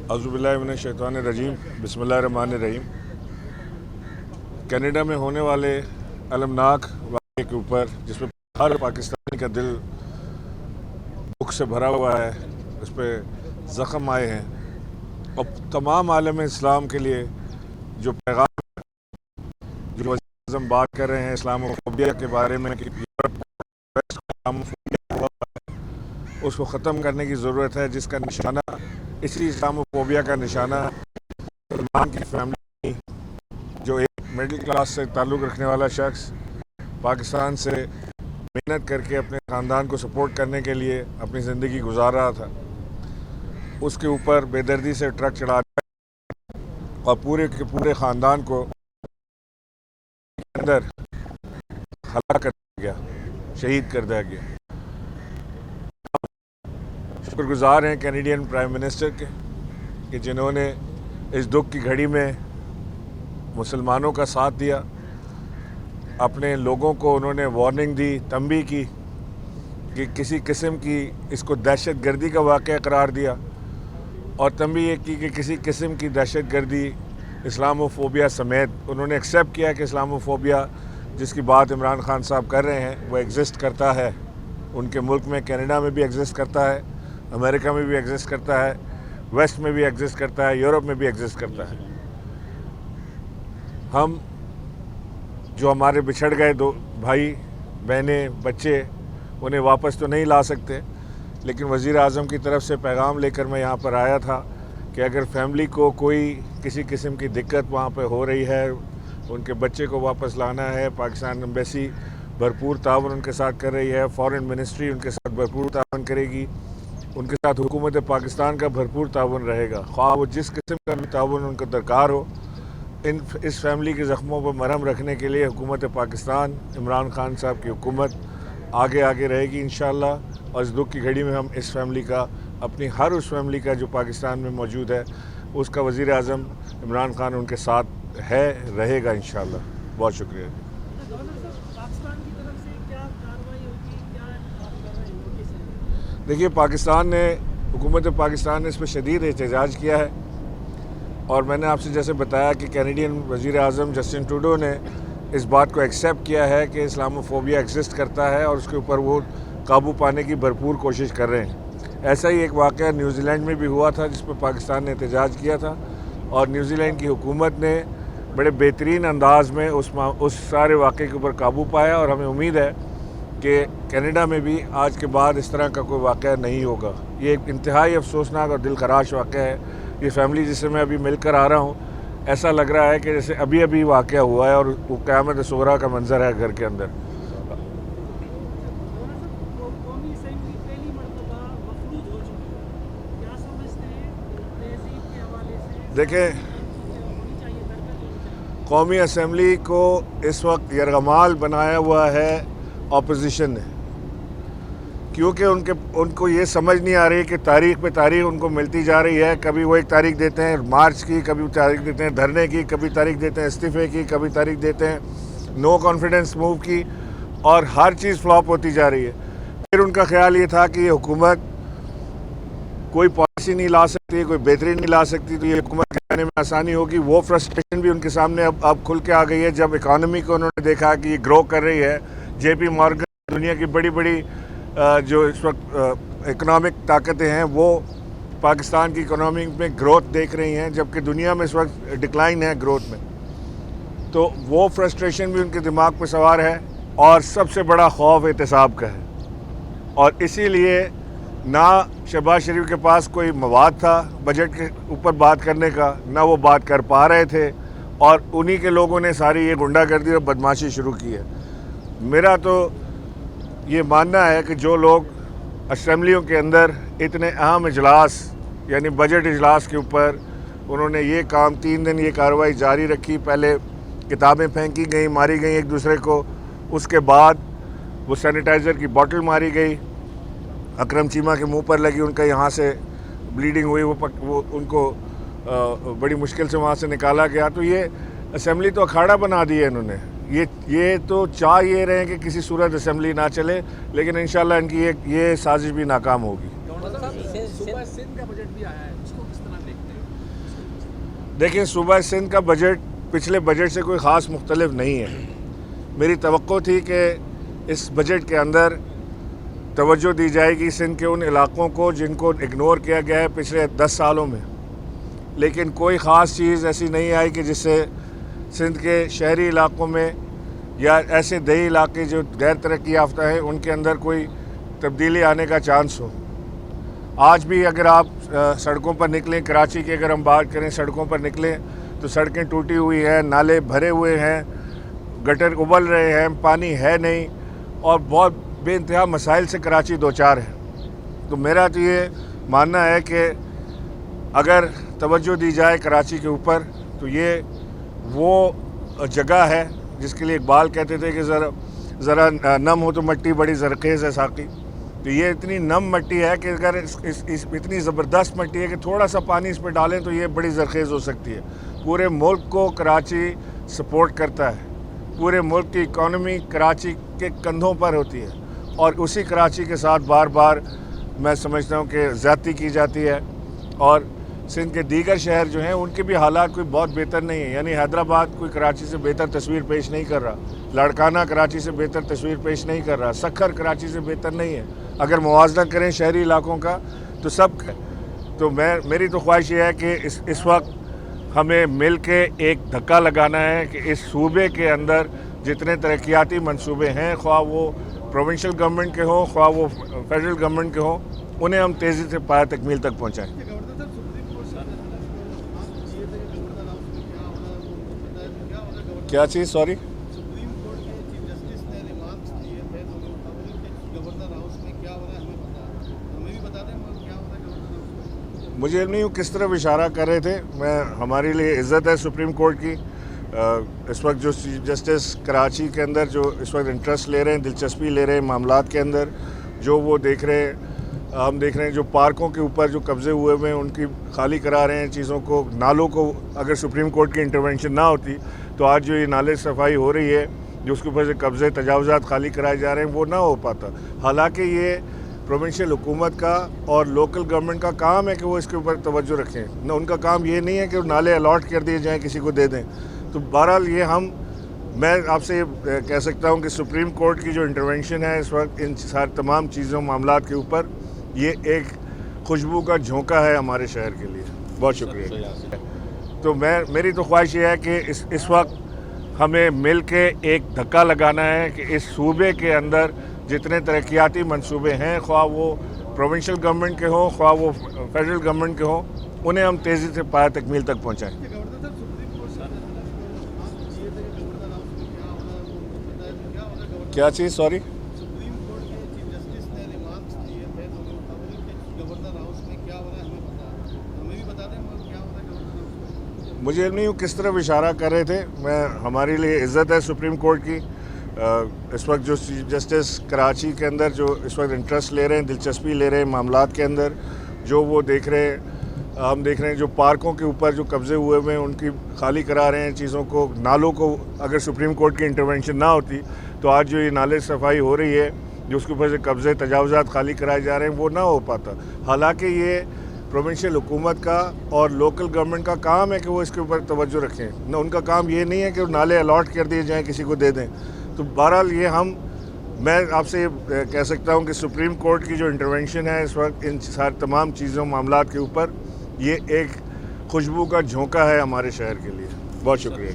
اعوذ باللہ من الشیطان الرجیم، بسم اللہ الرحمن الرحیم۔ کینیڈا میں ہونے والے المناک واقعے کے اوپر، جس پہ ہر پاکستانی کا دل دکھ سے بھرا ہوا ہے، اس پہ زخم آئے ہیں، اور تمام عالم اسلام کے لیے جو پیغام جو وزیر اعظم بات کر رہے ہیں اسلاموفوبیا کے بارے میں کہ اسلاموفوبیا ہوا ہے، اس کو ختم کرنے کی ضرورت ہے، جس کا نشانہ اسی اسلاموفوبیا کا نشانہ سلمان کی فیملی، جو ایک مڈل کلاس سے تعلق رکھنے والا شخص پاکستان سے محنت کر کے اپنے خاندان کو سپورٹ کرنے کے لیے اپنی زندگی گزار رہا تھا، اس کے اوپر بے دردی سے ٹرک چڑھا دیا اور پورے کے پورے خاندان کو اندر ہلاک کر دیا گیا، شہید کر دیا گیا۔ شکر گزار ہیں کینیڈین پرائم منسٹر کے کہ جنہوں نے اس دکھ کی گھڑی میں مسلمانوں کا ساتھ دیا، اپنے لوگوں کو انہوں نے وارننگ دی، تنبیہ کی کہ کسی قسم کی اس کو دہشت گردی کا واقعہ قرار دیا، اور تنبیہ یہ کی کہ کسی قسم کی دہشت گردی اسلاموفوبیا سمیت انہوں نے ایکسیپٹ کیا کہ اسلاموفوبیا جس کی بات عمران خان صاحب کر رہے ہیں وہ ایگزسٹ کرتا ہے، ان کے ملک میں کینیڈا میں بھی ایگزسٹ کرتا ہے، امریکہ میں بھی ایگزسٹ کرتا ہے، ویسٹ میں بھی ایگزسٹ کرتا ہے، یورپ میں بھی ایگزسٹ کرتا ہے۔ ہم جو ہمارے بچھڑ گئے دو بھائی بہنیں بچے، انہیں واپس تو نہیں لا سکتے، لیکن وزیر اعظم کی طرف سے پیغام لے کر میں یہاں پر آیا تھا کہ اگر فیملی کو کوئی کسی قسم کی دقت وہاں پہ ہو رہی ہے، ان کے بچے کو واپس لانا ہے، پاکستان ایمبیسی بھرپور تعاون ان کے ساتھ کر رہی ہے، فارن منسٹری ان کے ساتھ بھرپور تعاون کرے گی، ان کے ساتھ حکومت پاکستان کا بھرپور تعاون رہے گا، خواہ وہ جس قسم کا بھی تعاون ان کو درکار ہو۔ اس فیملی کے زخموں پر مرہم رکھنے کے لیے حکومت پاکستان، عمران خان صاحب کی حکومت آگے رہے گی انشاءاللہ، اور اس دکھ کی گھڑی میں ہم اس فیملی کا، اپنی ہر اس فیملی کا جو پاکستان میں موجود ہے، اس کا وزیر اعظم عمران خان ان کے ساتھ ہے، رہے گا انشاءاللہ۔ بہت شکریہ۔ دیکھیے، پاکستان نے، حکومت پاکستان نے اس پہ شدید احتجاج کیا ہے، اور میں نے آپ سے جیسے بتایا کہ کینیڈین وزیر اعظم جسٹن ٹروڈو نے اس بات کو ایکسیپٹ کیا ہے کہ اسلاموفوبیا ایگزسٹ کرتا ہے، اور اس کے اوپر وہ قابو پانے کی بھرپور کوشش کر رہے ہیں۔ ایسا ہی ایک واقعہ نیوزی لینڈ میں بھی ہوا تھا جس پہ پاکستان نے احتجاج کیا تھا، اور نیوزی لینڈ کی حکومت نے بڑے بہترین انداز میں اس سارے واقعے کے اوپر قابو پایا، اور ہمیں امید ہے کہ کینیڈا میں بھی آج کے بعد اس طرح کا کوئی واقعہ نہیں ہوگا۔ یہ ایک انتہائی افسوسناک اور دل خراش واقعہ ہے۔ یہ فیملی جس سے میں ابھی مل کر آ رہا ہوں، ایسا لگ رہا ہے کہ جیسے ابھی واقعہ ہوا ہے، اور وہ قیامت صغریٰ کا منظر ہے گھر کے اندر۔ دیکھیں، قومی اسمبلی کو اس وقت یرغمال بنایا ہوا ہے اپوزیشن نے، کیونکہ ان کو یہ سمجھ نہیں آ رہی کہ تاریخ پہ تاریخ ان کو ملتی جا رہی ہے۔ کبھی وہ ایک تاریخ دیتے ہیں مارچ کی، کبھی تاریخ دیتے ہیں دھرنے کی، کبھی تاریخ دیتے ہیں استعفے کی، کبھی تاریخ دیتے ہیں نو کانفیڈنس موو کی، اور ہر چیز فلاپ ہوتی جا رہی ہے۔ پھر ان کا خیال یہ تھا کہ یہ حکومت کوئی پالیسی نہیں لا سکتی، کوئی بہتری نہیں لا سکتی، تو یہ حکومت کے آنے میں آسانی ہوگی۔ وہ فرسٹریشن بھی ان کے سامنے اب کھل کے آ گئی ہے، جب اکانومی کو انہوں نے دیکھا کہ یہ گرو کر رہی ہے۔ جے پی مارگن، دنیا کی بڑی جو اس وقت اکنامک طاقتیں ہیں، وہ پاکستان کی اکنامی میں گروتھ دیکھ رہی ہیں، جبکہ دنیا میں اس وقت ڈکلائن ہے گروتھ میں۔ تو وہ فرسٹریشن بھی ان کے دماغ پہ سوار ہے، اور سب سے بڑا خوف احتساب کا ہے، اور اسی لیے نہ شہباز شریف کے پاس کوئی مواد تھا بجٹ کے اوپر بات کرنے کا، نہ وہ بات کر پا رہے تھے، اور انہی کے لوگوں نے ساری یہ غنڈہ گردی اور بدماشی شروع کی ہے۔ میرا تو یہ ماننا ہے کہ جو لوگ اسمبلیوں کے اندر اتنے اہم اجلاس، یعنی بجٹ اجلاس کے اوپر انہوں نے یہ کام 3 دن یہ کارروائی جاری رکھی، پہلے کتابیں پھینکی گئیں، ماری گئیں ایک دوسرے کو، اس کے بعد وہ سینیٹائزر کی بوٹل ماری گئی، اکرم چیمہ کے منہ پر لگی، ان کا یہاں سے بلیڈنگ ہوئی، وہ ان کو بڑی مشکل سے وہاں سے نکالا گیا۔ تو یہ اسمبلی تو اکھاڑا بنا دی ہے انہوں نے۔ یہ تو چاہ یہ رہے ہیں کہ کسی صورت اسمبلی نہ چلے، لیکن انشاءاللہ ان کی یہ سازش بھی ناکام ہوگی۔ صوبہ سندھ کا بجٹ بھی آیا ہے، اس کو کس طرح دیکھتے ہیں؟ دیکھیں، صوبہ سندھ کا بجٹ پچھلے بجٹ سے کوئی خاص مختلف نہیں ہے۔ میری توقع تھی کہ اس بجٹ کے اندر توجہ دی جائے گی سندھ کے ان علاقوں کو جن کو اگنور کیا گیا ہے پچھلے 10 سالوں میں، لیکن کوئی خاص چیز ایسی نہیں آئی کہ جس سے سندھ کے شہری علاقوں میں یا ایسے دیہی علاقے جو غیر ترقی یافتہ ہیں ان کے اندر کوئی تبدیلی آنے کا چانس ہو۔ آج بھی اگر آپ سڑکوں پر نکلیں، کراچی کی اگر ہم بات کریں، سڑکوں پر نکلیں تو سڑکیں ٹوٹی ہوئی ہیں، نالے بھرے ہوئے ہیں، گٹر ابل رہے ہیں، پانی ہے نہیں، اور بہت بے انتہا مسائل سے کراچی دوچار ہے۔ تو میرا تو یہ ماننا ہے کہ اگر توجہ دی جائے کراچی کے اوپر تو یہ وہ جگہ ہے جس کے لیے اقبال کہتے تھے کہ ذرا نم ہو تو مٹی بڑی زرخیز ہے ساقی۔ تو یہ اتنی نم مٹی ہے کہ اگر اتنی زبردست مٹی ہے کہ تھوڑا سا پانی اس پہ ڈالیں تو یہ بڑی زرخیز ہو سکتی ہے۔ پورے ملک کو کراچی سپورٹ کرتا ہے، پورے ملک کی اکانومی کراچی کے کندھوں پر ہوتی ہے، اور اسی کراچی کے ساتھ بار بار میں سمجھتا ہوں کہ زیادتی کی جاتی ہے، اور سندھ کے دیگر شہر جو ہیں ان کے بھی حالات کوئی بہت بہتر نہیں ہیں۔ یعنی حیدرآباد کوئی کراچی سے بہتر تصویر پیش نہیں کر رہا، لاڑکانہ کراچی سے بہتر تصویر پیش نہیں کر رہا، سکھر کراچی سے بہتر نہیں ہے۔ اگر موازنہ کریں شہری علاقوں کا تو سب ہے۔ تو میری تو خواہش یہ ہے کہ اس وقت ہمیں مل کے ایک دھکا لگانا ہے کہ اس صوبے کے اندر جتنے ترقیاتی منصوبے ہیں، خواہ وہ پروونشل گورنمنٹ کے ہوں، خواہ وہ فیڈرل گورنمنٹ کے ہوں، انہیں ہم تیزی سے پایہ تکمیل تک پہنچائیں۔ کیا چیز؟ سوری؟ مجھے علم نہیں ہوں کس طرف اشارہ کر رہے تھے۔ ہمارے لیے عزت ہے سپریم کورٹ کی، اس وقت جو چیف جسٹس کراچی کے اندر جو اس وقت انٹرسٹ لے رہے ہیں، دلچسپی لے رہے ہیں معاملات کے اندر، جو وہ دیکھ رہے ہیں، ہم دیکھ رہے ہیں جو پارکوں کے اوپر جو قبضے ہوئے ہوئے ہیں ان کی خالی کرا رہے ہیں چیزوں کو، نالوں کو۔ اگر سپریم کورٹ کی انٹرونشن نہ ہوتی تو آج جو یہ نالے صفائی ہو رہی ہے، جو اس کے اوپر سے قبضے تجاوزات خالی کرائے جا رہے ہیں، وہ نہ ہو پاتا۔ حالانکہ یہ پروونشل حکومت کا اور لوکل گورنمنٹ کا کام ہے کہ وہ اس کے اوپر توجہ رکھیں، نہ ان کا کام یہ نہیں ہے کہ نالے الاٹ کر دیے جائیں، کسی کو دے دیں۔ تو بہرحال میں آپ سے یہ کہہ سکتا ہوں کہ سپریم کورٹ کی جو انٹرونشن ہے اس وقت ان تمام چیزوں معاملات کے اوپر، یہ ایک خوشبو کا جھونکا ہے ہمارے شہر کے لیے۔ بہت شکریہ۔ تو میری تو خواہش یہ ہے کہ اس وقت ہمیں مل کے ایک دھکا لگانا ہے کہ اس صوبے کے اندر جتنے ترقیاتی منصوبے ہیں، خواہ وہ پروونشل گورنمنٹ کے ہوں، خواہ وہ فیڈرل گورنمنٹ کے ہوں، انہیں ہم تیزی سے پایہ تکمیل تک پہنچائیں۔ کیا چیز؟ سوری؟ مجھے علم نہیں ہوں کس طرف اشارہ کر رہے تھے۔ ہمارے لیے عزت ہے سپریم کورٹ کی، اس وقت جو چیف جسٹس کراچی کے اندر جو اس وقت انٹرسٹ لے رہے ہیں، دلچسپی لے رہے ہیں معاملات کے اندر، جو وہ دیکھ رہے ہیں، ہم دیکھ رہے ہیں جو پارکوں کے اوپر جو قبضے ہوئے ہوئے ہیں ان کی خالی کرا رہے ہیں چیزوں کو، نالوں کو۔ اگر سپریم کورٹ کی انٹرونشن نہ ہوتی تو آج جو یہ نالے صفائی ہو رہی ہے، جو اس کے اوپر سے قبضے تجاوزات خالی کرائے جا رہے ہیں، وہ نہ ہو پاتا۔ حالانکہ یہ پروونشل حکومت کا اور لوکل گورنمنٹ کا کام ہے کہ وہ اس کے اوپر توجہ رکھیں، نہ ان کا کام یہ نہیں ہے کہ نالے الاٹ کر دیے جائیں، کسی کو دے دیں۔ تو بہرحال میں آپ سے یہ کہہ سکتا ہوں کہ سپریم کورٹ کی جو انٹرونشن ہے اس وقت ان تمام چیزوں معاملات کے اوپر، یہ ایک خوشبو کا جھونکا ہے ہمارے شہر کے لیے۔ بہت شکریہ۔